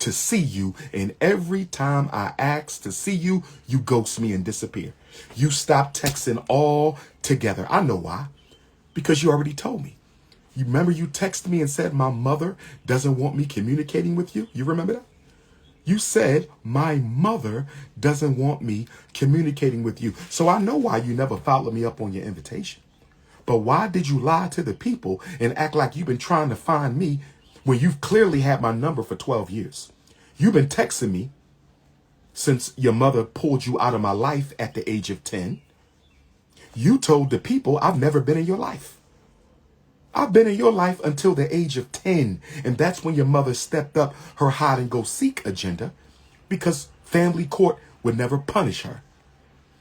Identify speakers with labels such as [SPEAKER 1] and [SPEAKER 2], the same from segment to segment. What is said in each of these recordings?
[SPEAKER 1] to see you. And every time I ask to see you, you ghost me and disappear. You stop texting all together. I know why. Because you already told me. You remember you texted me and said my mother doesn't want me communicating with you? You remember that? You said my mother doesn't want me communicating with you. So I know why you never followed me up on your invitation. But why did you lie to the people and act like you've been trying to find me when you've clearly had my number for 12 years? You've been texting me since your mother pulled you out of my life at the age of 10. You told the people I've never been in your life. I've been in your life until the age of 10. And that's when your mother stepped up her hide and go seek agenda because family court would never punish her.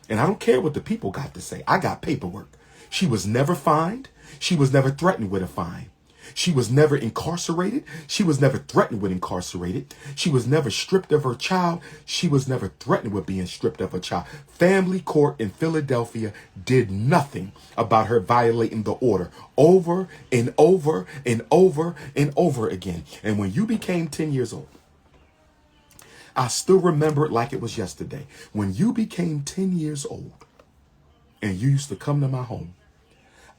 [SPEAKER 1] And I don't care what the people got to say. I got paperwork. She was never fined. She was never threatened with a fine. She was never incarcerated. She was never threatened with incarcerated. She was never stripped of her child. She was never threatened with being stripped of her child. Family court in Philadelphia did nothing about her violating the order over and over and over and over again. And when you became 10 years old, I still remember it like it was yesterday. When you became 10 years old and you used to come to my home,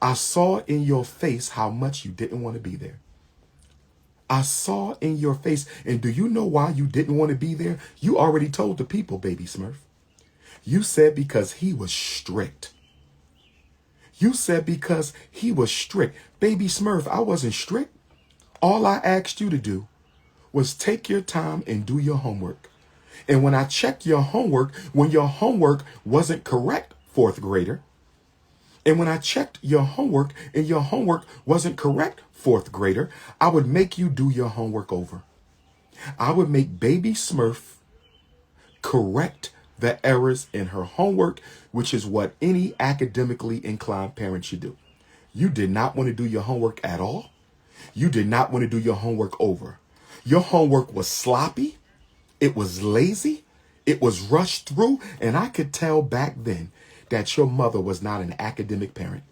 [SPEAKER 1] I saw in your face how much you didn't want to be there. I saw in your face. And do you know why you didn't want to be there? You already told the people, baby Smurf. You said because he was strict. You said because he was strict. Baby Smurf, I wasn't strict. All I asked you to do was take your time and do your homework. And when I checked your homework, when your homework wasn't correct, fourth grader, and when I checked your homework and your homework wasn't correct, fourth grader, I would make you do your homework over. I would make baby Smurf correct the errors in her homework, which is what any academically inclined parent should do. You did not want to do your homework at all. You did not want to do your homework over. Your homework was sloppy. It was lazy. It was rushed through. And I could tell back then that your mother was not an academic parent.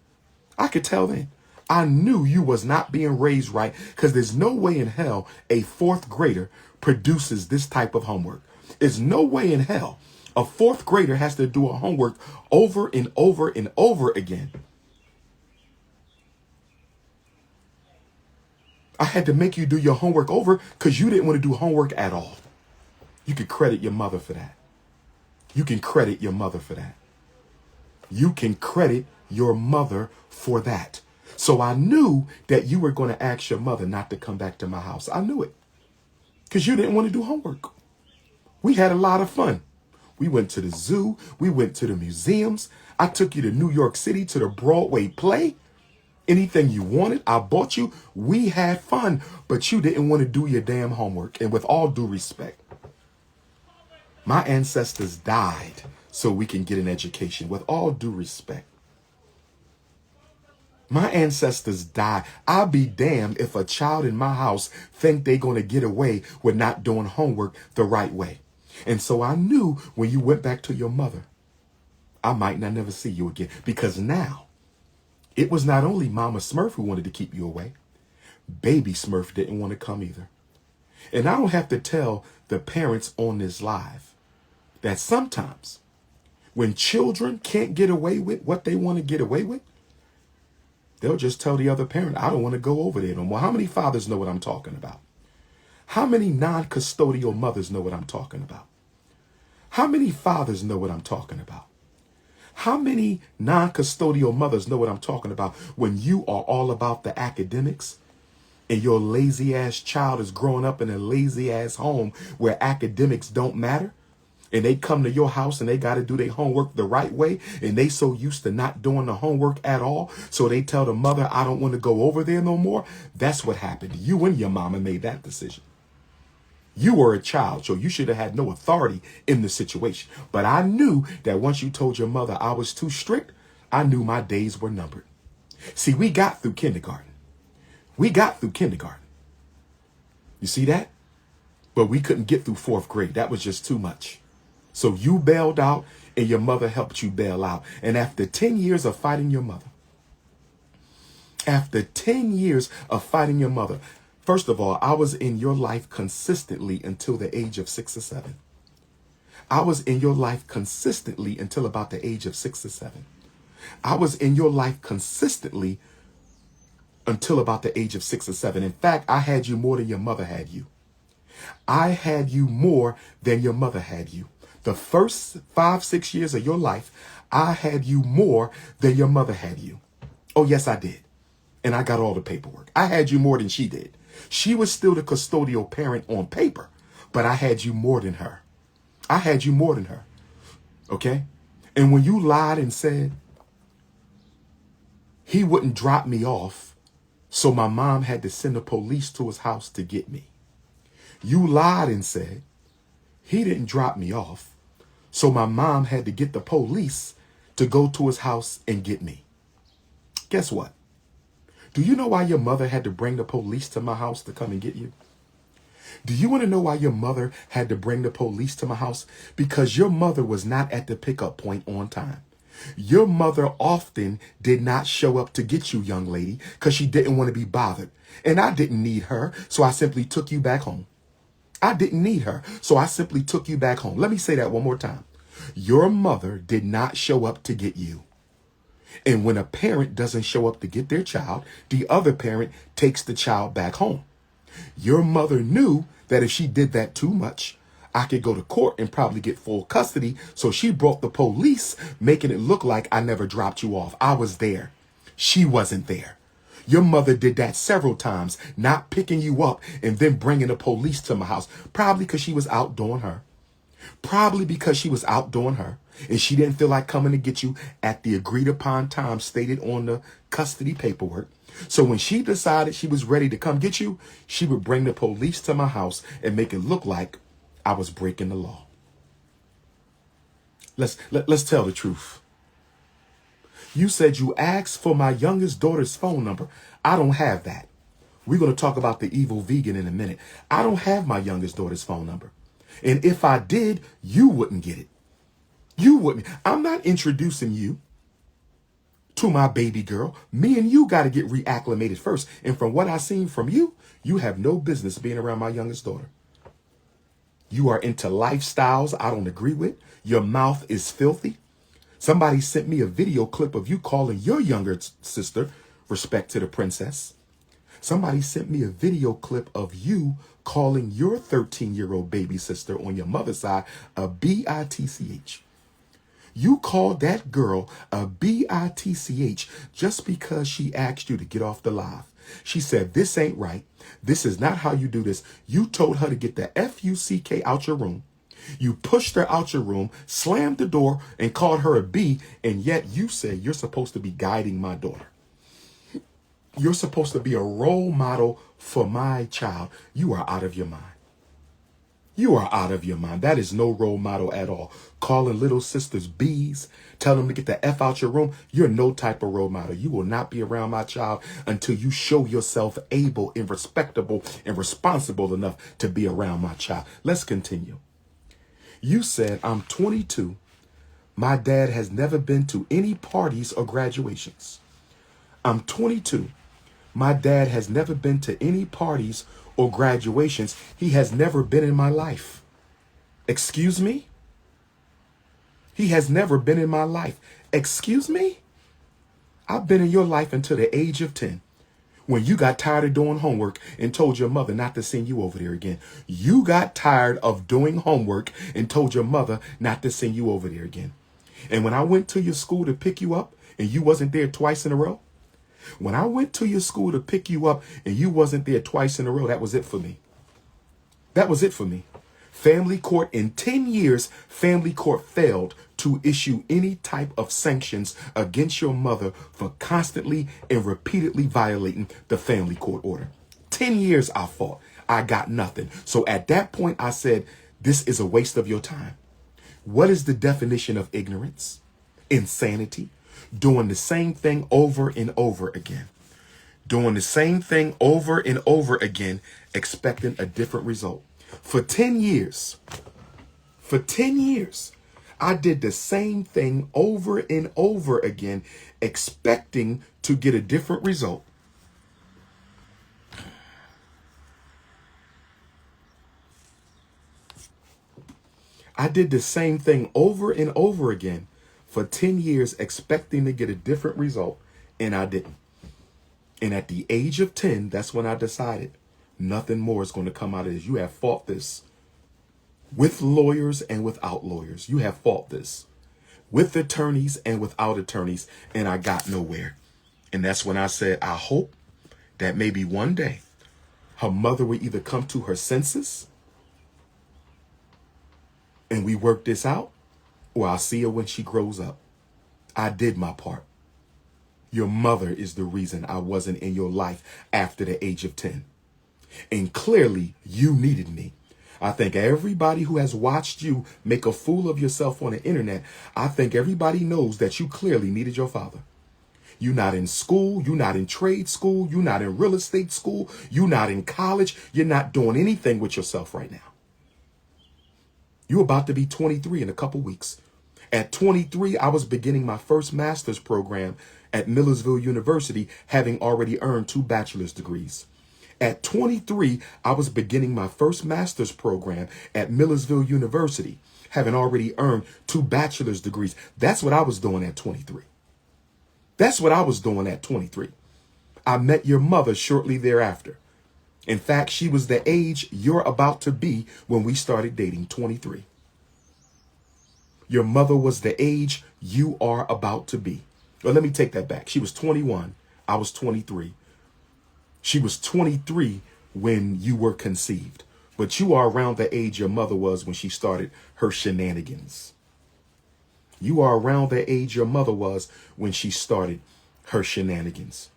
[SPEAKER 1] I could tell then. I knew you was not being raised right because there's no way in hell a fourth grader produces this type of homework. There's no way in hell a fourth grader has to do a homework over and over and over again. I had to make you do your homework over because you didn't want to do homework at all. You can credit your mother for that. You can credit your mother for that. You can credit your mother for that. So I knew that you were going to ask your mother not to come back to my house. I knew it because you didn't want to do homework. We had a lot of fun. We went to the zoo. We went to the museums. I took you to New York City to the Broadway play. Anything you wanted, I bought you. We had fun, but you didn't want to do your damn homework. And with all due respect, my ancestors died so we can get an education. With all due respect, my ancestors died. I'll be damned if a child in my house think they're going to get away with not doing homework the right way. And so I knew when you went back to your mother, I might not never see you again. Because now, it was not only Mama Smurf who wanted to keep you away. Baby Smurf didn't want to come either. And I don't have to tell the parents on this live that sometimes when children can't get away with what they want to get away with, they'll just tell the other parent, I don't want to go over there no more. How many fathers know what I'm talking about? How many non-custodial mothers know what I'm talking about? How many fathers know what I'm talking about? How many non-custodial mothers know what I'm talking about when you are all about the academics and your lazy ass child is growing up in a lazy ass home where academics don't matter? And they come to your house and they got to do their homework the right way. And they so used to not doing the homework at all. So they tell the mother, I don't want to go over there no more. That's what happened. You and your mama made that decision. You were a child, so you should have had no authority in the situation. But I knew that once you told your mother I was too strict, I knew my days were numbered. See, we got through kindergarten. We got through kindergarten. You see that? But we couldn't get through fourth grade. That was just too much. So you bailed out and your mother helped you bail out. And after 10 years of fighting your mother, First of all, I was in your life consistently until the age of 6 or 7. I was in your life consistently until about the age of 6 or 7. I was in your life consistently until about the age of 6 or 7. In fact, I had you more than your mother had you. I had you more than your mother had you. The first 5, 6 years of your life, I had you more than your mother had you. Oh, yes, I did. And I got all the paperwork. I had you more than she did. She was still the custodial parent on paper, but I had you more than her. I had you more than her. Okay? And when you lied and said he wouldn't drop me off, so my mom had to send the police to his house to get me. You lied and said he didn't drop me off, so my mom had to get the police to go to his house and get me. Guess what? Do you know why your mother had to bring the police to my house to come and get you? Do you want to know why your mother had to bring the police to my house? Because your mother was not at the pickup point on time. Your mother often did not show up to get you, young lady, because she didn't want to be bothered. And I didn't need her, so I simply took you back home. I didn't need her, so I simply took you back home. Let me say that one more time. Your mother did not show up to get you. And when a parent doesn't show up to get their child, the other parent takes the child back home. Your mother knew that if she did that too much, I could go to court and probably get full custody. So she brought the police, making it look like I never dropped you off. I was there. She wasn't there. Your mother did that several times, not picking you up and then bringing the police to my house, probably because she was out doing her. Probably because she was out doing her and she didn't feel like coming to get you at the agreed upon time stated on the custody paperwork. So when she decided she was ready to come get you, she would bring the police to my house and make it look like I was breaking the law. Let's tell the truth. You said you asked for my youngest daughter's phone number. I don't have that. We're going to talk about the evil vegan in a minute. I don't have my youngest daughter's phone number. And if I did, you wouldn't get it. You wouldn't. I'm not introducing you to my baby girl. Me and you got to get reacclimated first. And from what I've seen from you, you have no business being around my youngest daughter. You are into lifestyles I don't agree with. Your mouth is filthy. Somebody sent me a video clip of you calling your younger sister, respect to the princess. Somebody sent me a video clip of you calling your 13-year-old baby sister on your mother's side a bitch. You called that girl a bitch just because she asked you to get off the live. She said, this ain't right. This is not how you do this. You told her to get the F-U-C-K out your room. You pushed her out your room, slammed the door, and called her a B, and yet you said you're supposed to be guiding my daughter. You're supposed to be a role model for my child. You are out of your mind. You are out of your mind. That is no role model at all. Calling little sisters B's, telling them to get the F out your room. You're no type of role model. You will not be around my child until you show yourself able and respectable and responsible enough to be around my child. Let's continue. You said, I'm 22. My dad has never been to any parties or graduations. I'm 22. My dad has never been to any parties or graduations. He has never been in my life. Excuse me? He has never been in my life. Excuse me? I've been in your life until the age of 10. When you got tired of doing homework and told your mother not to send you over there again. You got tired of doing homework and told your mother not to send you over there again. And when I went to your school to pick you up and you wasn't there twice in a row, when I went to your school to pick you up and you wasn't there twice in a row, that was it for me. That was it for me. Family court, in 10 years, family court failed to issue any type of sanctions against your mother for constantly and repeatedly violating the family court order. 10 years I fought. I got nothing. So at that point, I said, this is a waste of your time. What is the definition of ignorance? Insanity. Doing the same thing over and over again. Doing the same thing over and over again, expecting a different result. For 10 years, I did the same thing over and over again, expecting to get a different result. I did the same thing over and over again for 10 years, expecting to get a different result, and I didn't. And at the age of 10, that's when I decided nothing more is going to come out of this. You have fought this with lawyers and without lawyers. You have fought this with attorneys and without attorneys, and I got nowhere. And that's when I said, I hope that maybe one day her mother will either come to her senses and we work this out, or I'll see her when she grows up. I did my part. Your mother is the reason I wasn't in your life after the age of 10. And clearly you needed me. I think everybody who has watched you make a fool of yourself on the internet, I think everybody knows that you clearly needed your father. You're not in school. You're not in trade school. You're not in real estate school. You're not in college. You're not doing anything with yourself right now. You're about to be 23 in a couple weeks. At 23, I was beginning my first master's program at Millersville University, having already earned 2 bachelor's degrees. At 23, I was beginning my first master's program at Millersville University, having already earned 2 bachelor's degrees. That's what I was doing at 23. That's what I was doing at 23. I met your mother shortly thereafter. In fact, she was the age you're about to be when we started dating, 23. Your mother was the age you are about to be. Well, let me take that back. She was 21. I was 23. She was 23 when you were conceived, but you are around the age your mother was when she started her shenanigans. You are around the age your mother was when she started her shenanigans.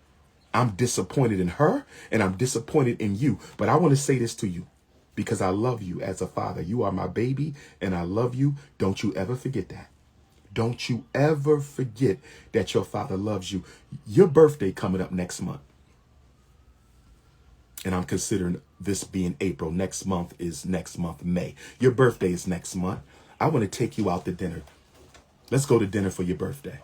[SPEAKER 1] I'm disappointed in her and I'm disappointed in you, but I want to say this to you because I love you as a father. You are my baby and I love you. Don't you ever forget that. Don't you ever forget that your father loves you. Your birthday coming up next month. And I'm considering this being April. Next month is next month, May. Your birthday is next month. I want to take you out to dinner. Let's go to dinner for your birthday.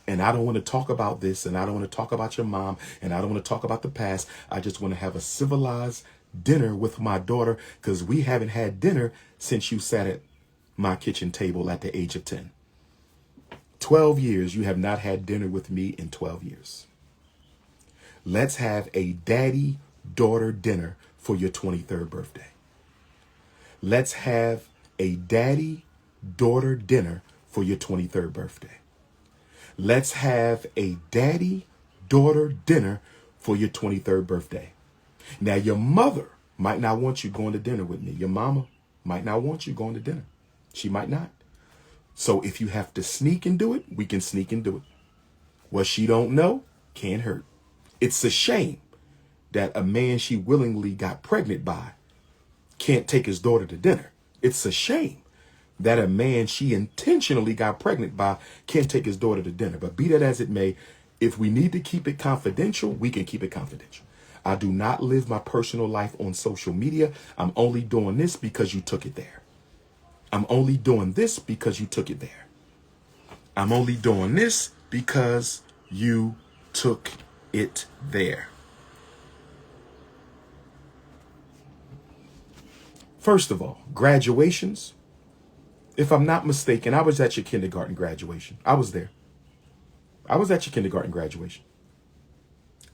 [SPEAKER 1] And I don't want to talk about this, and I don't want to talk about your mom, and I don't want to talk about the past. I just want to have a civilized dinner with my daughter because we haven't had dinner since you sat at my kitchen table at the age of 10. 12 years, you have not had dinner with me in 12 years. Let's have a daddy-daughter dinner for your 23rd birthday. Let's have a daddy-daughter dinner for your 23rd birthday. Let's have a daddy-daughter dinner for your 23rd birthday. Now, your mother might not want you going to dinner with me. Your mama might not want you going to dinner. She might not. So if you have to sneak and do it, we can sneak and do it. What she don't know can't hurt. It's a shame that a man she willingly got pregnant by can't take his daughter to dinner. It's a shame that a man she intentionally got pregnant by can't take his daughter to dinner. But be that as it may, if we need to keep it confidential, we can keep it confidential. I do not live my personal life on social media. I'm only doing this because you took it there. I'm only doing this because you took it there. I'm only doing this because you took it there. First of all, graduations. If I'm not mistaken, I was at your kindergarten graduation. I was there. I was at your kindergarten graduation.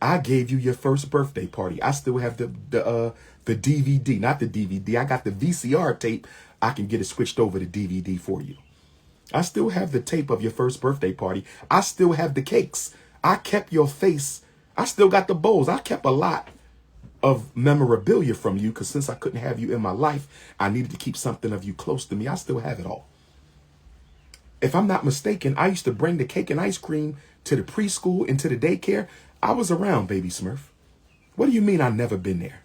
[SPEAKER 1] I gave you your first birthday party. I still have the DVD, not the DVD. I got the VCR tape. I can get it switched over to DVD for you. I still have the tape of your first birthday party. I still have the cakes. I kept your face. I still got the bowls. I kept a lot of memorabilia from you because since I couldn't have you in my life, I needed to keep something of you close to me. I still have it all. If I'm not mistaken, I used to bring the cake and ice cream to the preschool and to the daycare. I was around, baby Smurf. What do you mean I've never been there?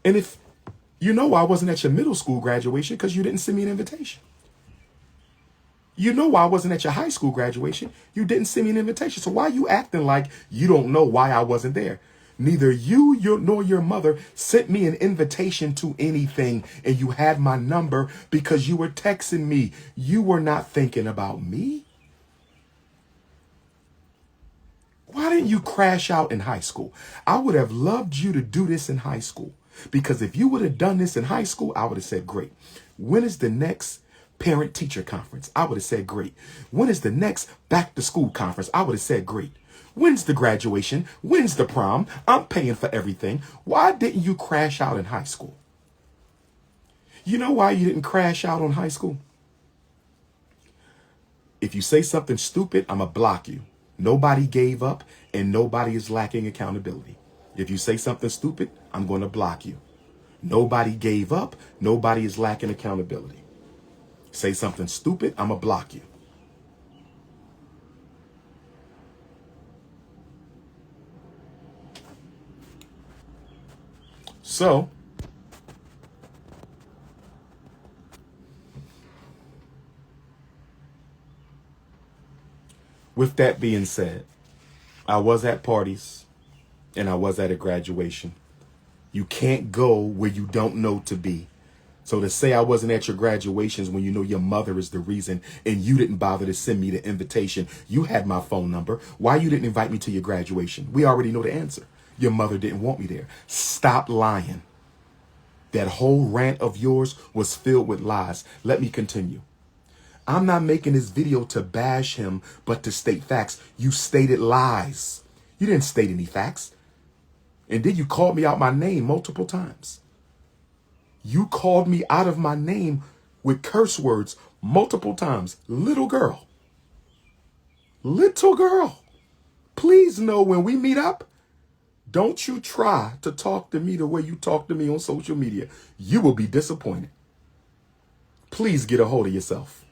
[SPEAKER 1] And if you know I wasn't at your middle school graduation because you didn't send me an invitation. You know why I wasn't at your high school graduation. You didn't send me an invitation. So why are you acting like you don't know why I wasn't there? Neither you nor your mother sent me an invitation to anything, and you had my number because you were texting me. You were not thinking about me. Why didn't you crash out in high school? I would have loved you to do this in high school. Because if you would have done this in high school, I would have said, great. When is the next parent teacher conference? I would have said, great. When is the next back to school conference? I would have said, great. When's the graduation? When's the prom? I'm paying for everything. Why didn't you crash out in high school? You know why you didn't crash out on high school? If you say something stupid, I'm going to block you. Nobody gave up and nobody is lacking accountability. If you say something stupid, I'm going to block you. Nobody gave up. Nobody is lacking accountability. Say something stupid, I'm going to block you. So, with that being said, I was at parties and I was at a graduation. You can't go where you don't know to be. So to say I wasn't at your graduations when you know your mother is the reason and you didn't bother to send me the invitation, you had my phone number. Why you didn't invite me to your graduation? We already know the answer. Your mother didn't want me there. Stop lying. That whole rant of yours was filled with lies. Let me continue. I'm not making this video to bash him, but to state facts. You stated lies. You didn't state any facts. And then you called me out my name multiple times. You called me out of my name with curse words multiple times. Little girl. Little girl. Please know when we meet up, don't you try to talk to me the way you talk to me on social media. You will be disappointed. Please get a hold of yourself.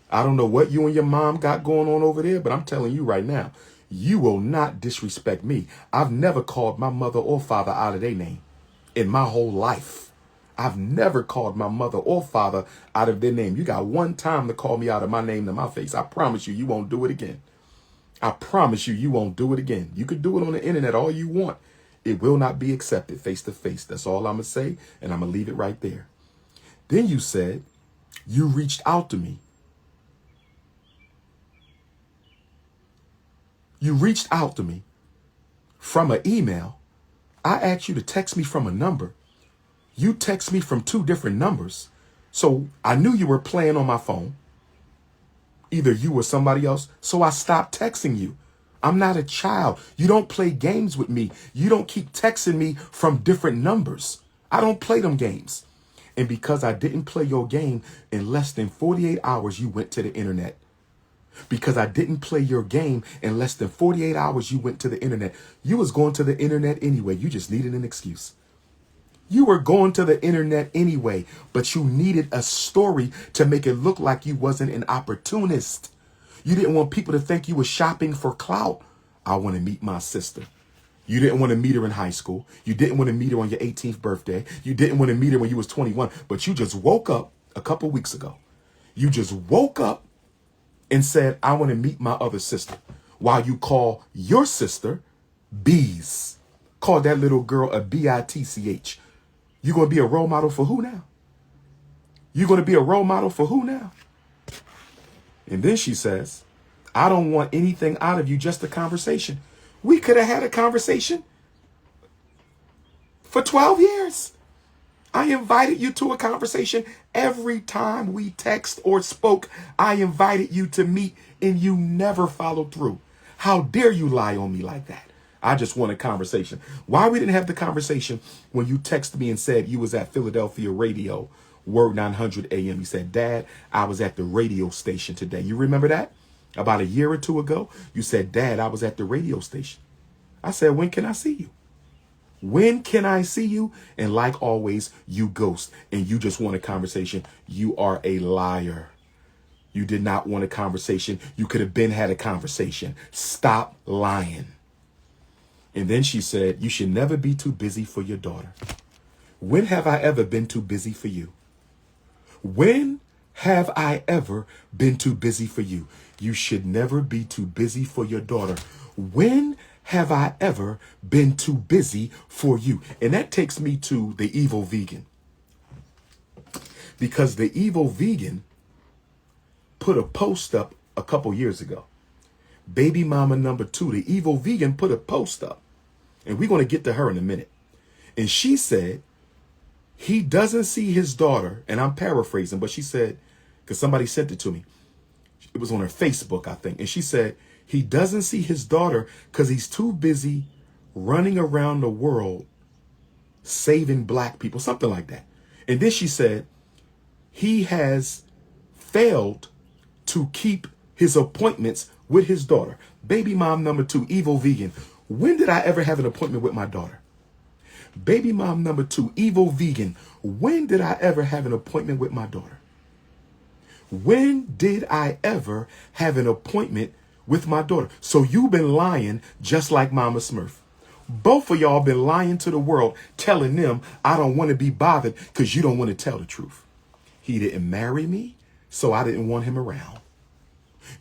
[SPEAKER 1] I don't know what you and your mom got going on over there, but I'm telling you right now, you will not disrespect me. I've never called my mother or father out of their name in my whole life. I've never called my mother or father out of their name. You got one time to call me out of my name to my face. I promise you, you won't do it again. I promise you, you won't do it again. You could do it on the internet all you want. It will not be accepted face to face. That's all I'm going to say, and I'm going to leave it right there. Then you said you reached out to me. You reached out to me from an email. I asked you to text me from a number. You text me from 2 different numbers. So I knew you were playing on my phone. Either you or somebody else. So I stopped texting you. I'm not a child. You don't play games with me. You don't keep texting me from different numbers. I don't play them games. And because I didn't play your game, in less than 48 hours, you went to the internet. Because I didn't play your game, in less than 48 hours, you went to the internet. You was going to the internet anyway. You just needed an excuse. You were going to the internet anyway, but you needed a story to make it look like you wasn't an opportunist. You didn't want people to think you were shopping for clout. I want to meet my sister. You didn't want to meet her in high school. You didn't want to meet her on your 18th birthday. You didn't want to meet her when you was 21, but you just woke up a couple weeks ago. You just woke up and said, I want to meet my other sister. While you call your sister Bees. Call that little girl a B-I-T-C-H. You going to be a role model for who now? You going to be a role model for who now? And then she says, I don't want anything out of you, just a conversation. We could have had a conversation for 12 years. I invited you to a conversation every time we text or spoke. I invited you to meet and you never followed through. How dare you lie on me like that? I just want a conversation. Why we didn't have the conversation when you texted me and said you was at Philadelphia radio, Word 900 AM. You said, Dad, I was at the radio station today. You remember that? About a year or two ago, you said, Dad, I was at the radio station. I said, when can I see you? When can I see you? And like always, you ghost and you just want a conversation. You are a liar. You did not want a conversation. You could have been had a conversation. Stop lying. And then she said, you should never be too busy for your daughter. When have I ever been too busy for you? When have I ever been too busy for you? You should never be too busy for your daughter. When have I ever been too busy for you? And that takes me to the evil vegan. Because the evil vegan put a post up a couple years ago. Baby mama number 2, the evil vegan, put a post up. And we're going to get to her in a minute. And she said, he doesn't see his daughter, and I'm paraphrasing, but she said, because somebody sent it to me. It was on her Facebook, I think. And she said, he doesn't see his daughter because he's too busy running around the world saving black people, something like that. And then she said, he has failed to keep his appointments with his daughter. Baby mom number 2, evil vegan. When did I ever have an appointment with my daughter? Baby mom number 2, evil vegan. When did I ever have an appointment with my daughter? When did I ever have an appointment with my daughter? So you've been lying just like Mama Smurf. Both of y'all been lying to the world, telling them I don't want to be bothered because you don't want to tell the truth. He didn't marry me, so I didn't want him around.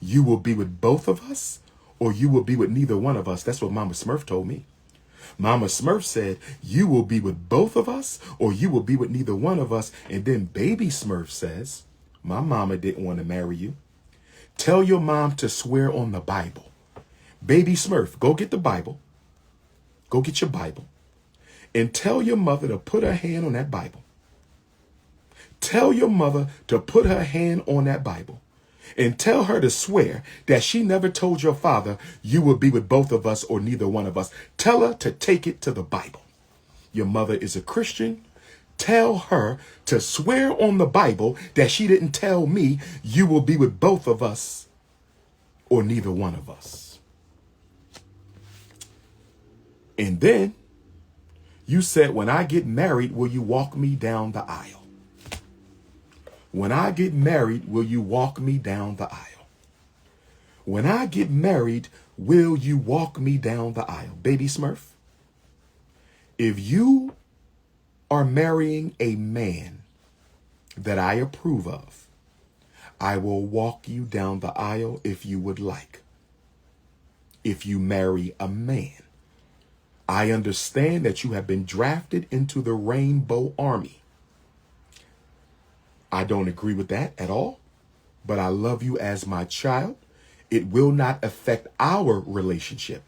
[SPEAKER 1] You will be with both of us, or you will be with neither one of us. That's what Mama Smurf told me. Mama Smurf said, you will be with both of us, or you will be with neither one of us. And then Baby Smurf says, my mama didn't want to marry you. Tell your mom to swear on the Bible. Baby Smurf, go get the Bible. Go get your Bible. And tell your mother to put her hand on that Bible. Tell your mother to put her hand on that Bible. And tell her to swear that she never told your father you will be with both of us or neither one of us. Tell her to take it to the Bible. Your mother is a Christian. Tell her to swear on the Bible that she didn't tell me you will be with both of us or neither one of us. And then you said, when I get married, will you walk me down the aisle? When I get married, will you walk me down the aisle? When I get married, will you walk me down the aisle? Baby Smurf, if you are marrying a man that I approve of, I will walk you down the aisle if you would like. If you marry a man, I understand that you have been drafted into the Rainbow Army. I don't agree with that at all, but I love you as my child. It will not affect our relationship,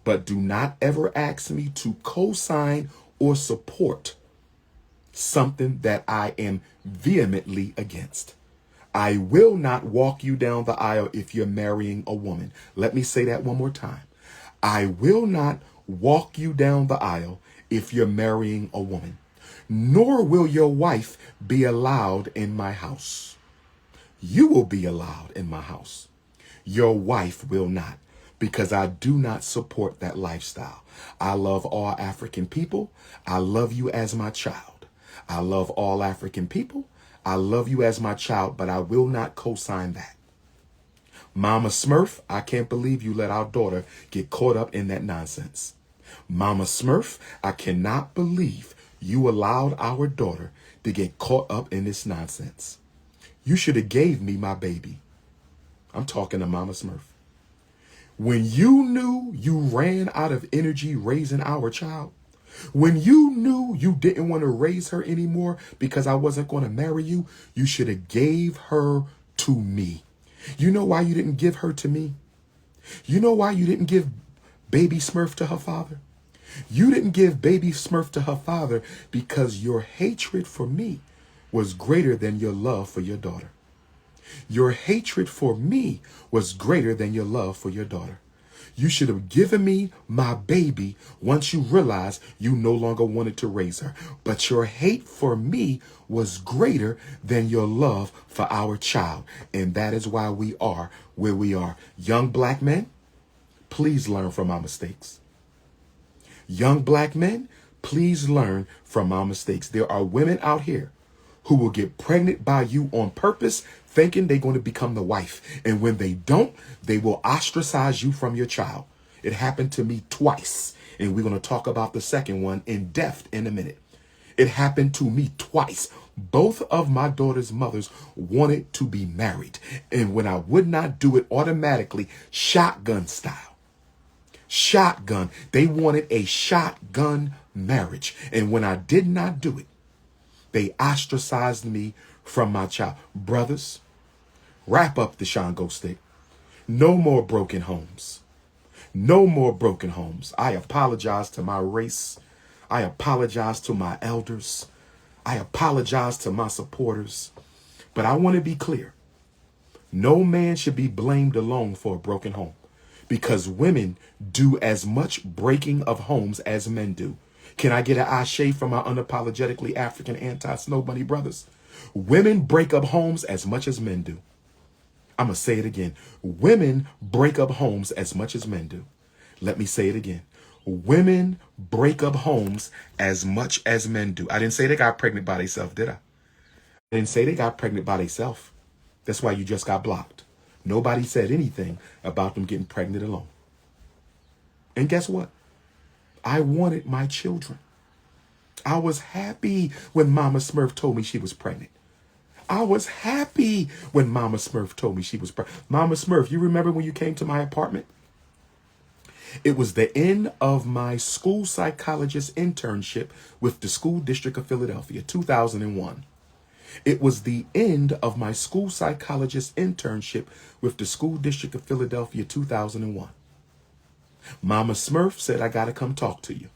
[SPEAKER 1] but do not ever ask me to co-sign or support something that I am vehemently against. I will not walk you down the aisle if you're marrying a woman. Let me say that one more time. I will not walk you down the aisle if you're marrying a woman. Nor will your wife be allowed in my house. You will be allowed in my house. Your wife will not, because I do not support that lifestyle. I love all African people. I love you as my child. I love all African people. I love you as my child, but I will not co-sign that. Mama Smurf, I can't believe you let our daughter get caught up in that nonsense. Mama Smurf, I cannot believe you allowed our daughter to get caught up in this nonsense. You should have gave me my baby. I'm talking to Mama Smurf. When you knew you ran out of energy raising our child, when you knew you didn't want to raise her anymore because I wasn't going to marry you, you should have gave her to me. You know why you didn't give her to me? You know why you didn't give Baby Smurf to her father? You didn't give Baby Smurf to her father because your hatred for me was greater than your love for your daughter. Your hatred for me was greater than your love for your daughter. You should have given me my baby once you realized you no longer wanted to raise her. But your hate for me was greater than your love for our child. And that is why we are where we are. Young black men, please learn from our mistakes. Young black men, please learn from our mistakes. There are women out here who will get pregnant by you on purpose, thinking they're going to become the wife. And when they don't, they will ostracize you from your child. It happened to me twice. And we're going to talk about the second one in depth in a minute. It happened to me twice. Both of my daughter's mothers wanted to be married. And when I would not do it automatically, shotgun style. Shotgun. They wanted a shotgun marriage. And when I did not do it, they ostracized me from my child. Brothers, wrap up the Shango stick. No more broken homes. No more broken homes. I apologize to my race. I apologize to my elders. I apologize to my supporters. But I want to be clear. No man should be blamed alone for a broken home, because women do as much breaking of homes as men do. Can I get an ashe from my unapologetically African anti-Snow Bunny brothers? Women break up homes as much as men do. I'm going to say it again. Women break up homes as much as men do. Let me say it again. Women break up homes as much as men do. I didn't say they got pregnant by themselves, did I? I didn't say they got pregnant by themselves. That's why you just got blocked. Nobody said anything about them getting pregnant alone. And guess what? I wanted my children. I was happy when Mama Smurf told me she was pregnant. I was happy when Mama Smurf told me she was pregnant. Mama Smurf, you remember when you came to my apartment? It was the end of my school psychologist internship with the School District of Philadelphia, 2001. It was the end of my school psychologist internship with the School District of Philadelphia, 2001. Mama Smurf said, I got to come talk to you.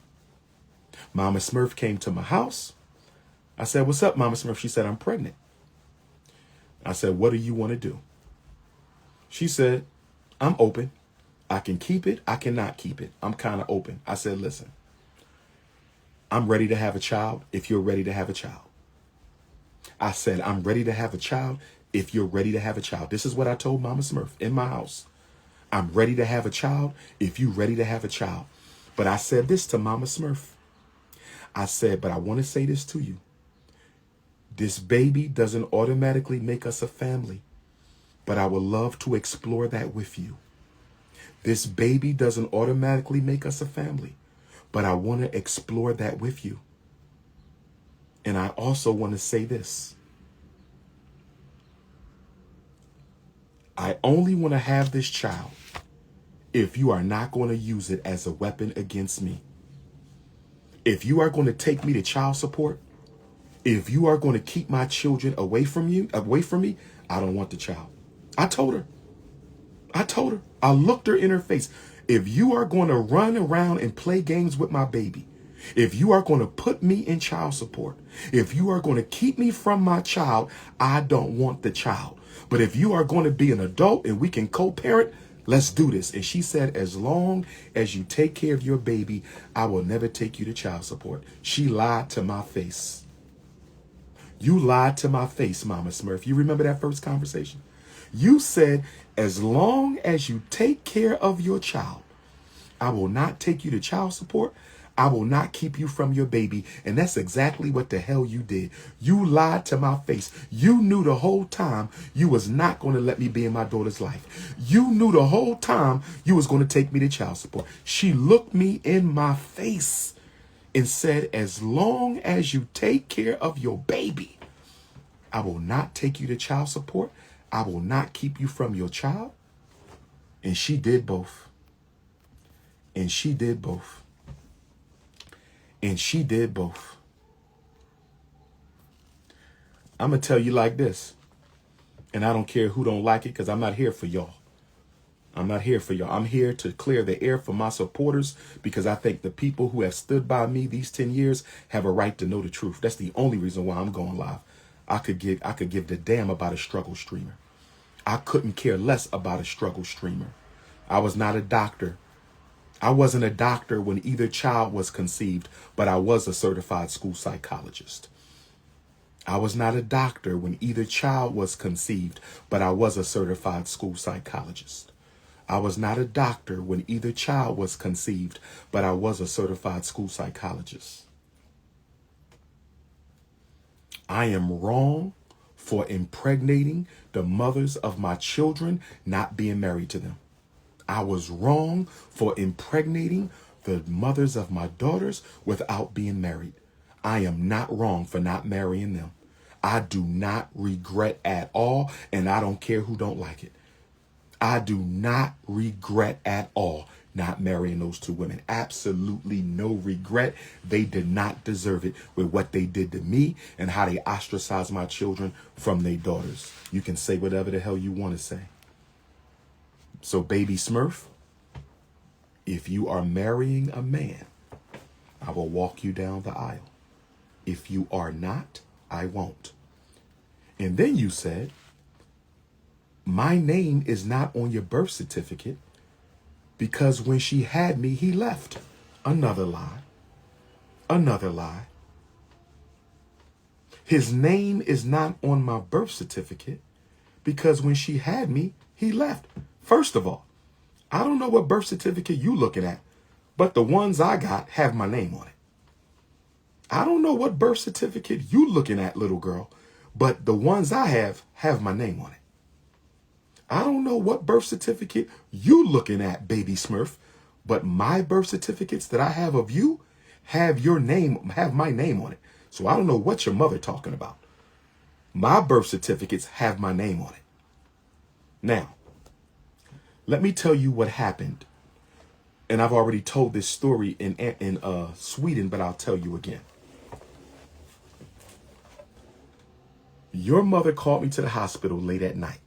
[SPEAKER 1] Mama Smurf came to my house. I said, what's up, Mama Smurf? She said, I'm pregnant. I said, what do you want to do? She said, I'm open. I can keep it. I cannot keep it. I'm kind of open. I said, listen, I'm ready to have a child if you're ready to have a child. I said, I'm ready to have a child if you're ready to have a child. This is what I told Mama Smurf in my house. I'm ready to have a child if you're ready to have a child. But I said this to Mama Smurf. I said, but I want to say this to you. This baby doesn't automatically make us a family, but I would love to explore that with you. This baby doesn't automatically make us a family, but I want to explore that with you. And I also want to say this. I only want to have this child if you are not going to use it as a weapon against me. If you are going to take me to child support, if you are going to keep my children away from me, I don't want the child. I told her. I looked her in her face. If you are going to run around and play games with my baby, if you are going to put me in child support, if you are going to keep me from my child, I don't want the child. But if you are going to be an adult and we can co-parent, let's do this. And she said, as long as you take care of your baby, I will never take you to child support. She lied to my face. You lied to my face, Mama Smurf. You remember that first conversation? You said, as long as you take care of your child, I will not take you to child support. I will not keep you from your baby. And that's exactly what the hell you did. You lied to my face. You knew the whole time you was not going to let me be in my daughter's life. You knew the whole time you was going to take me to child support. She looked me in my face and said, as long as you take care of your baby, I will not take you to child support. I will not keep you from your child. And she did both. And she did both. And she did both. I'm going to tell you like this. And I don't care who don't like it, because I'm not here for y'all. I'm not here for y'all. I'm here to clear the air for my supporters, because I think the people who have stood by me these 10 years have a right to know the truth. That's the only reason why I'm going live. I could give the damn about a struggle streamer. I couldn't care less about a struggle streamer. I was not a doctor. I wasn't a doctor when either child was conceived, but I was a certified school psychologist. I was not a doctor when either child was conceived, but I was a certified school psychologist. I was not a doctor when either child was conceived, but I was a certified school psychologist. I am wrong for impregnating the mothers of my children, not being married to them. I was wrong for impregnating the mothers of my daughters without being married. I am not wrong for not marrying them. I do not regret at all, and I don't care who don't like it. I do not regret at all not marrying those two women. Absolutely no regret. They did not deserve it with what they did to me and how they ostracized my children from their daughters. You can say whatever the hell you want to say. So, baby Smurf, if you are marrying a man I will walk you down the aisle. If you are not, I won't. And then you said, my name is not on your birth certificate because when she had me, he left. Another lie. Another lie. His name is not on my birth certificate because when she had me, he left. First of all, I don't know what birth certificate you looking at, but the ones I got have my name on it. I don't know what birth certificate you looking at, little girl, but the ones I have my name on it. I don't know what birth certificate you looking at, baby Smurf, but my birth certificates that I have of you have your name, have my name on it. So I don't know what your mother talking about. My birth certificates have my name on it. Now, let me tell you what happened. And I've already told this story in Sweden, but I'll tell you again. Your mother called me to the hospital late at night.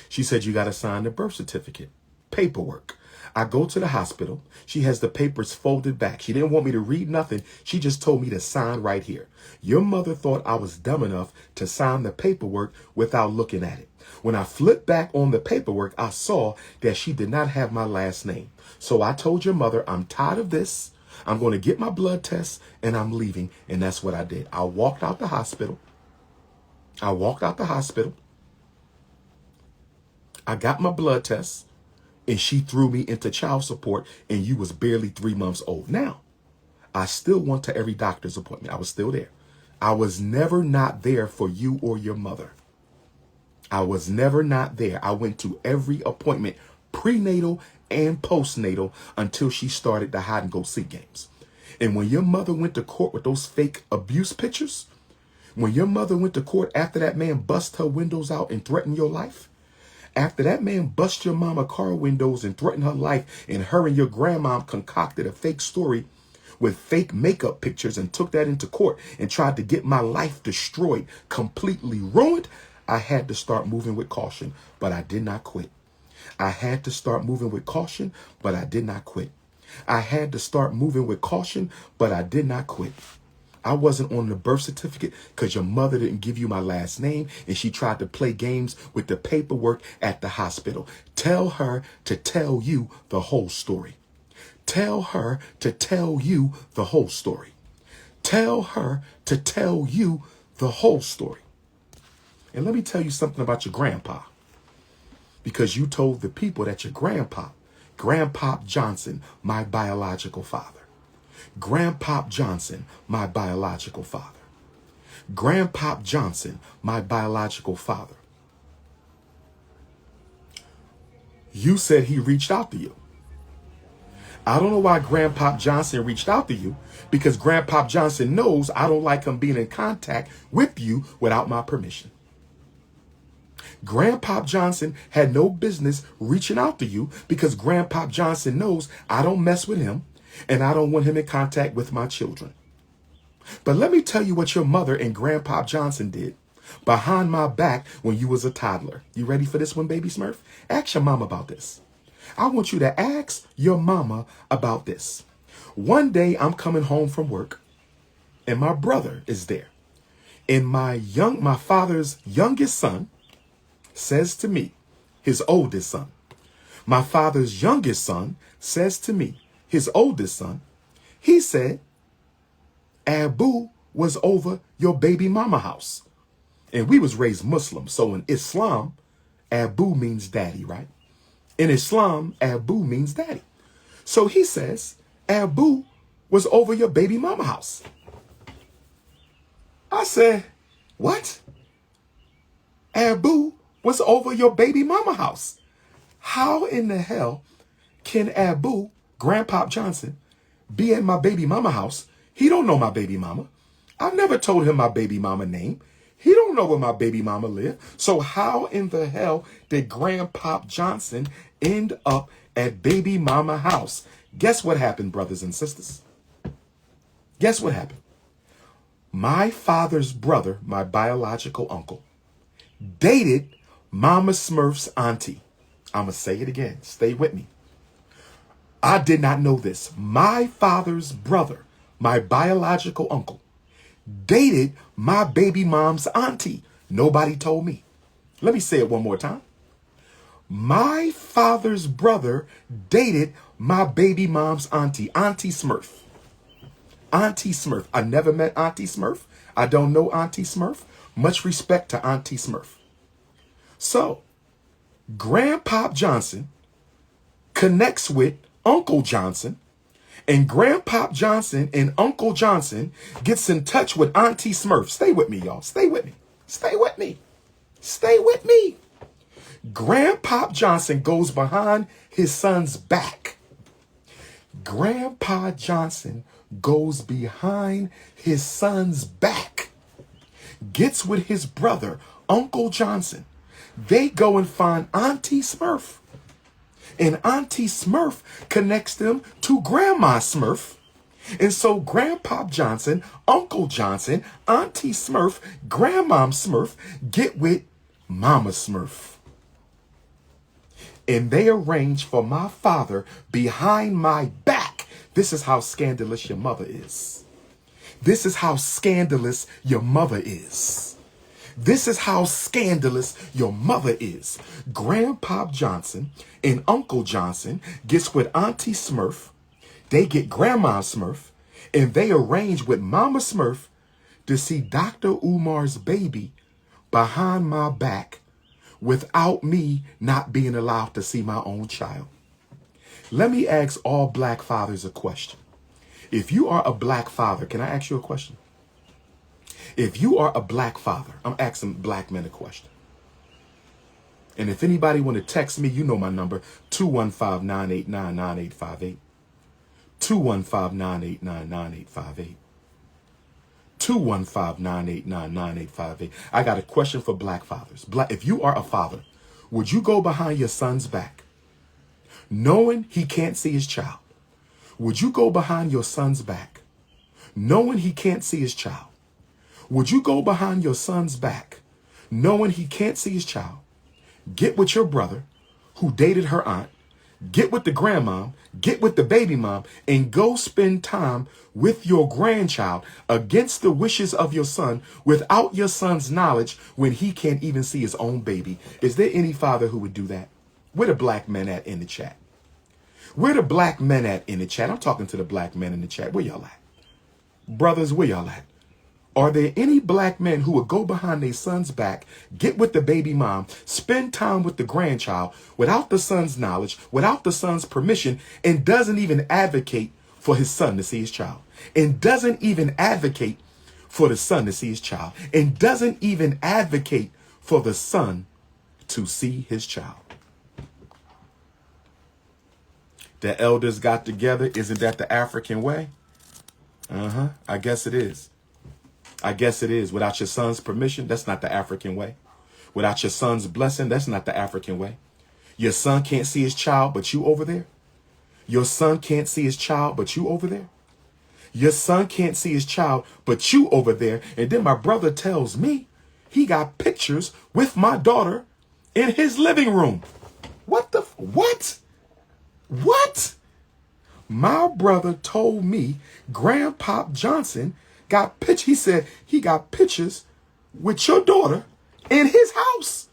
[SPEAKER 1] She said, you got to sign the birth certificate, paperwork. I go to the hospital. She has the papers folded back. She didn't want me to read nothing. She just told me to sign right here. Your mother thought I was dumb enough to sign the paperwork without looking at it. When I flipped back on the paperwork, I saw that she did not have my last name. So I told your mother, I'm tired of this. I'm going to get my blood test and I'm leaving. And that's what I did. I walked out the hospital. I got my blood test. And she threw me into child support, and you was barely 3 months old. Now, I still went to every doctor's appointment. I was still there. I was never not there for you or your mother. I was never not there. I went to every appointment, prenatal and postnatal, until she started the hide and go seek games. And when your mother went to court with those fake abuse pictures, when your mother went to court after that man bust her windows out and threatened your life, after that man bust your mama car windows and threatened her life, and her and your grandma concocted a fake story with fake makeup pictures and took that into court and tried to get my life destroyed, completely ruined, I had to start moving with caution, but I did not quit. I had to start moving with caution, but I did not quit. I had to start moving with caution, but I did not quit. I wasn't on the birth certificate because your mother didn't give you my last name and she tried to play games with the paperwork at the hospital. Tell her to tell you the whole story. Tell her to tell you the whole story. Tell her to tell you the whole story. And let me tell you something about your grandpa. Because you told the people that your Grandpop Johnson, my biological father. Grandpop Johnson, my biological father. Grandpop Johnson, my biological father. You said he reached out to you. I don't know why Grandpop Johnson reached out to you, because Grandpop Johnson knows I don't like him being in contact with you without my permission. Grandpop Johnson had no business reaching out to you because Grandpop Johnson knows I don't mess with him. And I don't want him in contact with my children. But let me tell you what your mother and Grandpa Johnson did behind my back when you was a toddler. You ready for this one, baby Smurf? Ask your mama about this. I want you to ask your mama about this. One day I'm coming home from work and my brother is there. And my father's youngest son says to me, his oldest son, my father's youngest son says to me, his oldest son, he said, Abu was over your baby mama house. And we was raised Muslim. So in Islam, Abu means daddy, right? In Islam, Abu means daddy. So he says, Abu was over your baby mama house. I said, what? Abu was over your baby mama house. How in the hell can Abu, Grandpop Johnson, be at my baby mama house? He don't know my baby mama. I've never told him my baby mama name. He don't know where my baby mama live. So how in the hell did Grandpop Johnson end up at baby mama house? Guess what happened, brothers and sisters? Guess what happened? My father's brother, my biological uncle, dated Mama Smurf's auntie. I'm going to say it again. Stay with me. I did not know this. My father's brother, my biological uncle, dated my baby mom's auntie. Nobody told me. Let me say it one more time. My father's brother dated my baby mom's auntie, Auntie Smurf. Auntie Smurf. I never met Auntie Smurf. I don't know Auntie Smurf. Much respect to Auntie Smurf. So, Grandpop Johnson connects with Uncle Johnson, and Grandpop Johnson and Uncle Johnson gets in touch with Auntie Smurf. Stay with me, y'all. Stay with me. Stay with me. Stay with me. Grandpop Johnson goes behind his son's back. Grandpa Johnson goes behind his son's back, gets with his brother, Uncle Johnson. They go and find Auntie Smurf. And Auntie Smurf connects them to Grandma Smurf. And so Grandpop Johnson, Uncle Johnson, Auntie Smurf, Grandma Smurf get with Mama Smurf. And they arrange for my father behind my back. This is how scandalous your mother is. This is how scandalous your mother is. This is how scandalous your mother is. Grandpop Johnson and Uncle Johnson gets with Auntie Smurf. They get Grandma Smurf, and they arrange with Mama Smurf to see Dr. Umar's baby behind my back without me not being allowed to see my own child. Let me ask all black fathers a question. If you are a black father, can I ask you a question? If you are a black father, I'm asking black men a question. And if anybody want to text me, you know my number, 215-989-9858. 215-989-9858. 215-989-9858. I got a question for black fathers. If you are a father, would you go behind your son's back, knowing he can't see his child? Would you go behind your son's back, knowing he can't see his child? Would you go behind your son's back, knowing he can't see his child, get with your brother who dated her aunt, get with the grandmom, get with the baby mom, and go spend time with your grandchild against the wishes of your son without your son's knowledge when he can't even see his own baby? Is there any father who would do that? Where the black men at in the chat? Where the black men at in the chat? I'm talking to the black men in the chat. Where y'all at? Brothers, where y'all at? Are there any black men who would go behind their son's back, get with the baby mom, spend time with the grandchild without the son's knowledge, without the son's permission, and doesn't even advocate for his son to see his child? And doesn't even advocate for the son to see his child? And doesn't even advocate for the son to see his child? The elders got together. Isn't that the African way? I guess it is. I guess it is. Without your son's permission, that's not the African way. Without your son's blessing, that's not the African way. Your son can't see his child, but you over there. Your son can't see his child, but you over there. Your son can't see his child, but you over there. And then my brother tells me he got pictures with my daughter in his living room. What the, what? What? My brother told me Grandpop Johnson got pictures. He said he got pictures with your daughter in his house.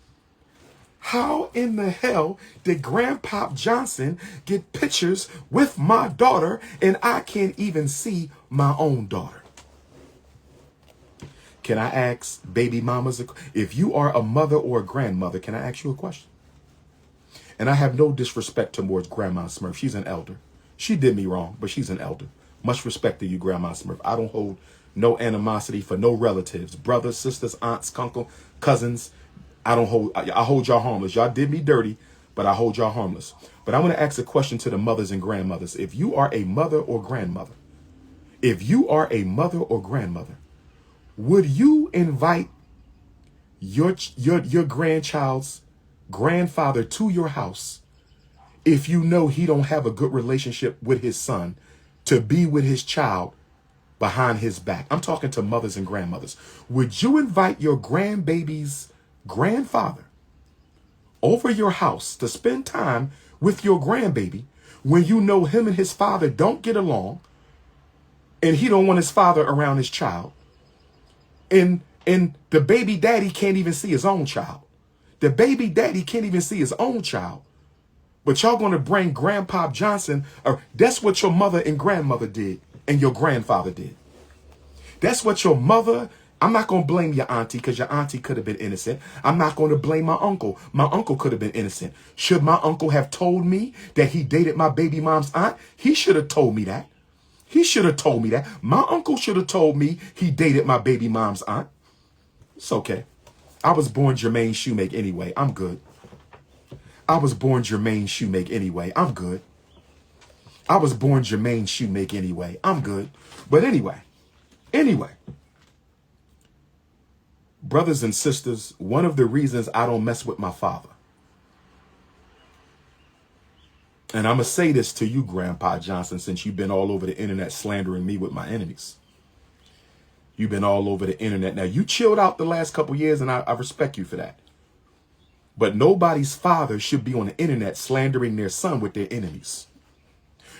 [SPEAKER 1] How in the hell did Grandpop Johnson get pictures with my daughter and I can't even see my own daughter? Can I ask baby mamas, if you are a mother or a grandmother, can I ask you a question? And I have no disrespect towards Grandma Smurf. She's an elder. She did me wrong, but she's an elder. Much respect to you, Grandma Smurf. I don't hold no animosity for no relatives, brothers, sisters, aunts, uncle, cousins. I hold y'all harmless. Y'all did me dirty, but I hold y'all harmless. But I want to ask a question to the mothers and grandmothers. If you are a mother or grandmother, would you invite your grandchild's grandfather to your house if you know he don't have a good relationship with his son to be with his child behind his back? I'm talking to mothers and grandmothers. Would you invite your grandbaby's grandfather over your house to spend time with your grandbaby when you know him and his father don't get along and he don't want his father around his child. And the baby daddy can't even see his own child. The baby daddy can't even see his own child. But y'all gonna bring Grandpa Johnson, or that's what your mother and grandmother did, and your grandfather did. That's what your mother, I'm not gonna blame your auntie, because your auntie could have been innocent. I'm not gonna blame my uncle. My uncle could have been innocent. Should my uncle have told me that he dated my baby mom's aunt? He should have told me that. He should have told me that. My uncle should have told me he dated my baby mom's aunt. It's okay. I was born Jermaine Shoemake anyway. I'm good. I was born Jermaine Shoemake anyway. I'm good. I was born Jermaine Shoemake anyway. I'm good. But anyway, brothers and sisters, one of the reasons I don't mess with my father, and I'm going to say this to you, Grandpa Johnson, since you've been all over the internet slandering me with my enemies. You've been all over the internet. Now, you chilled out the last couple years, and I respect you for that. But nobody's father should be on the internet slandering their son with their enemies.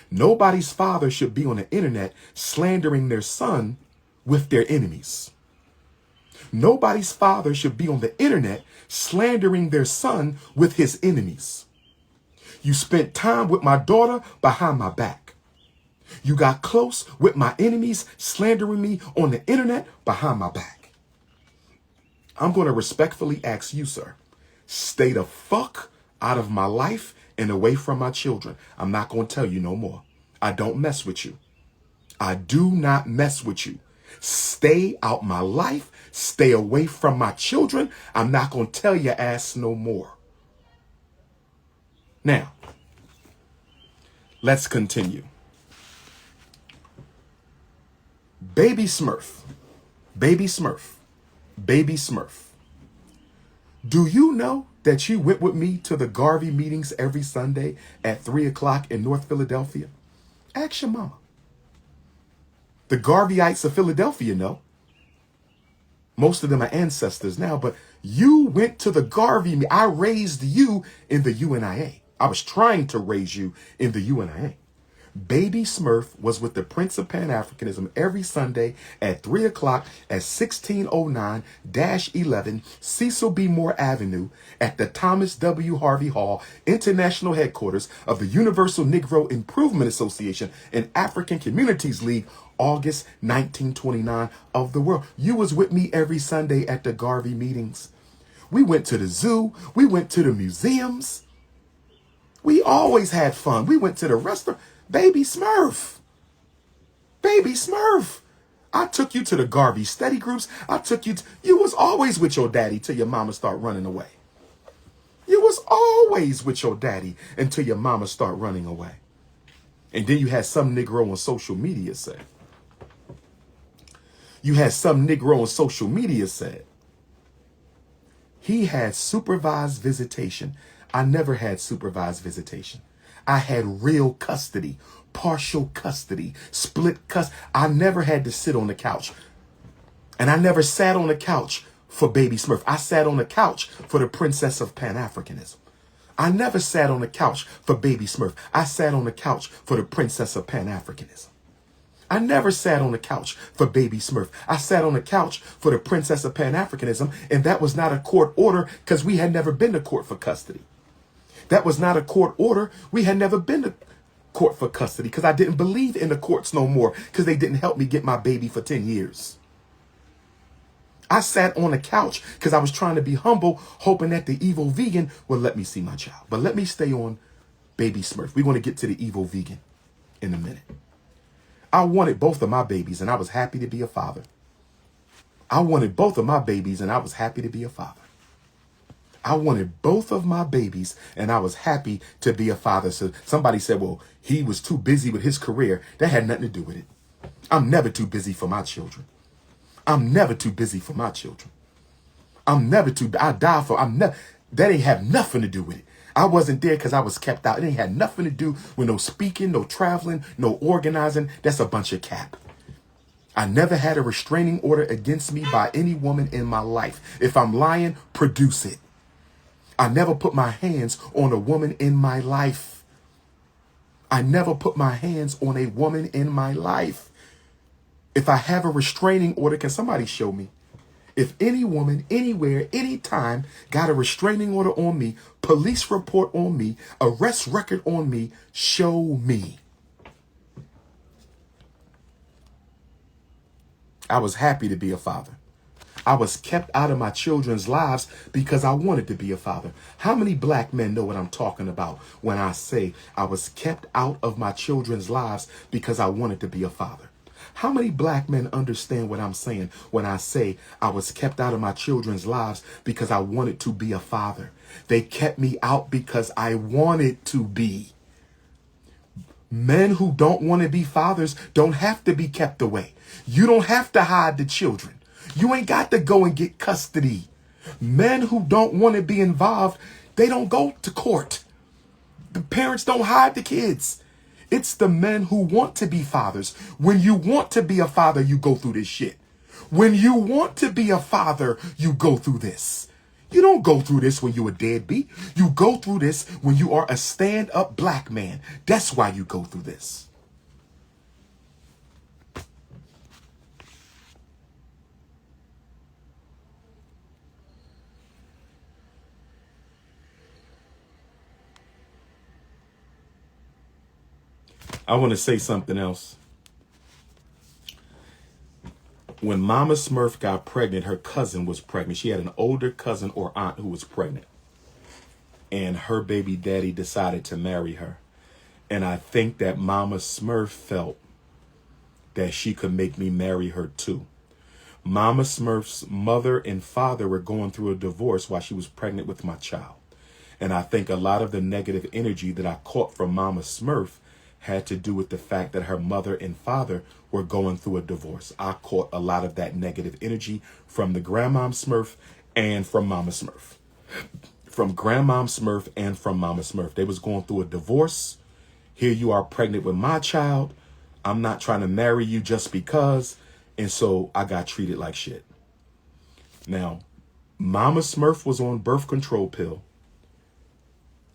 [SPEAKER 1] Nobody's father should be on the internet slandering their son with their enemies. Nobody's father should be on the internet slandering their son with his enemies. You spent time with my daughter behind my back. You got close with my enemies, slandering me on the internet behind my back. I'm going to respectfully ask you, sir, stay the fuck out of my life and away from my children. I'm not going to tell you no more. I don't mess with you. I do not mess with you. Stay out my life. Stay away from my children. I'm not going to tell your ass no more. Now, let's continue. Baby Smurf, baby Smurf, baby Smurf. Do you know that you went with me to the Garvey meetings every Sunday at 3 o'clock in North Philadelphia? Ask your mama. The Garveyites of Philadelphia know. Most of them are ancestors now, but you went to the Garvey meeting. I raised you in the UNIA. I was trying to raise you in the UNIA. Baby Smurf was with the Prince of Pan-Africanism every Sunday at 3 o'clock at 1609-11 Cecil B. Moore Avenue at the Thomas W. Harvey Hall, International Headquarters of the Universal Negro Improvement Association and African Communities League, August 1929 of the world. You was with me every Sunday at the Garvey meetings. We went to the zoo. We went to the museums. We always had fun. We went to the restaurant. Baby Smurf. Baby Smurf. I took you to the Garvey study groups. I took you you was always with your daddy till your mama start running away. You was always with your daddy until your mama start running away. And then you had some Negro on social media say. He had supervised visitation. I never had supervised visitation. I had real custody, partial custody, split custody. I never had to sit on the couch. And I never sat on the couch for Baby Smurf. I sat on the couch for the Princess of Pan-Africanism. I never sat on the couch for Baby Smurf. I sat on the couch for the Princess of Pan-Africanism. I never sat on the couch for Baby Smurf. I sat on the couch for the Princess of Pan-Africanism, and that was not a court order because we had never been to court for custody. That was not a court order. We had never been to court for custody because I didn't believe in the courts no more because they didn't help me get my baby for 10 years. I sat on the couch because I was trying to be humble, hoping that the evil vegan would let me see my child. But let me stay on Baby Smurf. We're going to get to the evil vegan in a minute. I wanted both of my babies and I was happy to be a father. I wanted both of my babies and I was happy to be a father. I wanted both of my babies and I was happy to be a father. So somebody said, well, he was too busy with his career. That had nothing to do with it. I'm never too busy for my children. I'm never too busy for my children. I die for, that ain't have nothing to do with it. I wasn't there because I was kept out. It ain't had nothing to do with no speaking, no traveling, no organizing. That's a bunch of cap. I never had a restraining order against me by any woman in my life. If I'm lying, produce it. I never put my hands on a woman in my life. I never put my hands on a woman in my life. If I have a restraining order, can somebody show me? If any woman, anywhere, anytime got a restraining order on me, police report on me, arrest record on me, show me. I was happy to be a father. I was kept out of my children's lives because I wanted to be a father. How many black men know what I'm talking about when I say I was kept out of my children's lives because I wanted to be a father? How many black men understand what I'm saying when I say I was kept out of my children's lives because I wanted to be a father? They kept me out because I wanted to be. Men who don't want to be fathers don't have to be kept away. You don't have to hide the children. You ain't got to go and get custody. Men who don't want to be involved, they don't go to court. The parents don't hide the kids. It's the men who want to be fathers. When you want to be a father, you go through this shit. When you want to be a father, you go through this. You don't go through this when you're a deadbeat. You go through this when you are a stand-up black man. That's why you go through this. I want to say something else. When Mama Smurf got pregnant, her cousin was pregnant. She had an older cousin or aunt who was pregnant. And her baby daddy decided to marry her. And I think that Mama Smurf felt that she could make me marry her too. Mama Smurf's mother and father were going through a divorce while she was pregnant with my child. And I think a lot of the negative energy that I caught from Mama Smurf had to do with the fact that her mother and father were going through a divorce. I caught a lot of that negative energy from the Grandmom Smurf and from Mama Smurf. From Grandmom Smurf and from Mama Smurf. They was going through a divorce. Here you are pregnant with my child. I'm not trying to marry you just because. And so I got treated like shit. Now, Mama Smurf was on birth control pill.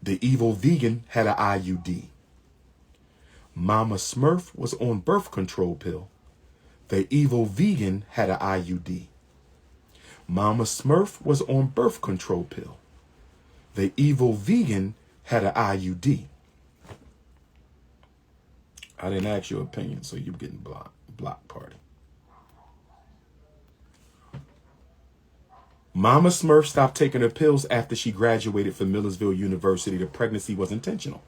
[SPEAKER 1] The evil vegan had an IUD. Mama Smurf was on birth control pill. The evil vegan had an IUD. Mama Smurf was on birth control pill. The evil vegan had an IUD. I didn't ask your opinion, so you're getting blocked party. Mama Smurf stopped taking her pills after she graduated from Millersville University. The pregnancy was intentional.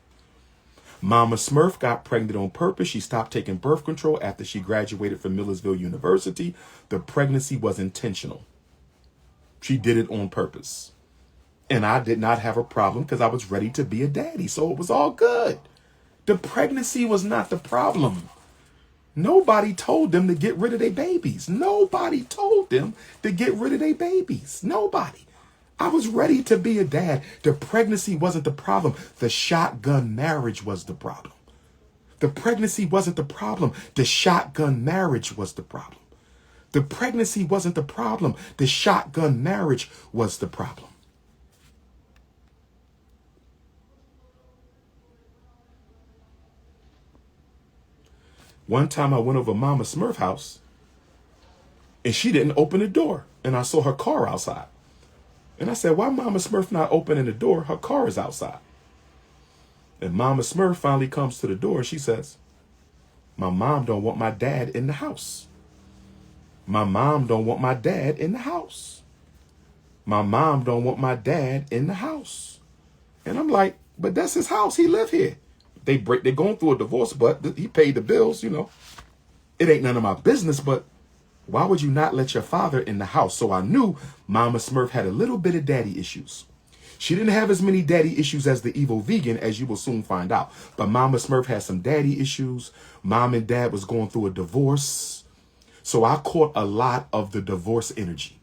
[SPEAKER 1] Mama Smurf got pregnant on purpose. She stopped taking birth control after she graduated from Millersville University. The pregnancy was intentional. She did it on purpose. And I did not have a problem because I was ready to be a daddy. So it was all good. The pregnancy was not the problem. Nobody told them to get rid of their babies. Nobody told them to get rid of their babies. Nobody. I was ready to be a dad. The pregnancy wasn't the problem. The shotgun marriage was the problem. The pregnancy wasn't the problem. The shotgun marriage was the problem. The pregnancy wasn't the problem. The shotgun marriage was the problem. One time I went over Mama Smurf's house and she didn't open the door. And I saw her car outside. And I said, why Mama Smurf not opening the door? Her car is outside. And Mama Smurf finally comes to the door and she says, my mom don't want my dad in the house. My mom don't want my dad in the house. My mom don't want my dad in the house. And I'm like, but that's his house. He live here. They're going through a divorce, but he paid the bills, you know. It ain't none of my business, but why would you not let your father in the house? So I knew Mama Smurf had a little bit of daddy issues. She didn't have as many daddy issues as the evil vegan, as you will soon find out. But Mama Smurf had some daddy issues. Mom and dad was going through a divorce. So I caught a lot of the divorce energy.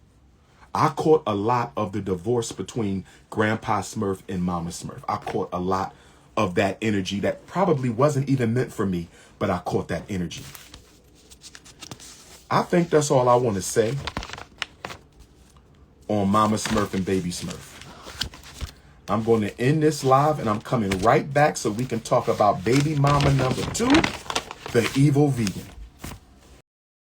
[SPEAKER 1] I caught a lot of the divorce between Grandpa Smurf and Mama Smurf. I caught a lot of that energy that probably wasn't even meant for me, but I caught that energy. I think that's all I want to say on Mama Smurf and Baby Smurf. I'm going to end this live and I'm coming right back so we can talk about baby mama number 2, the evil vegan.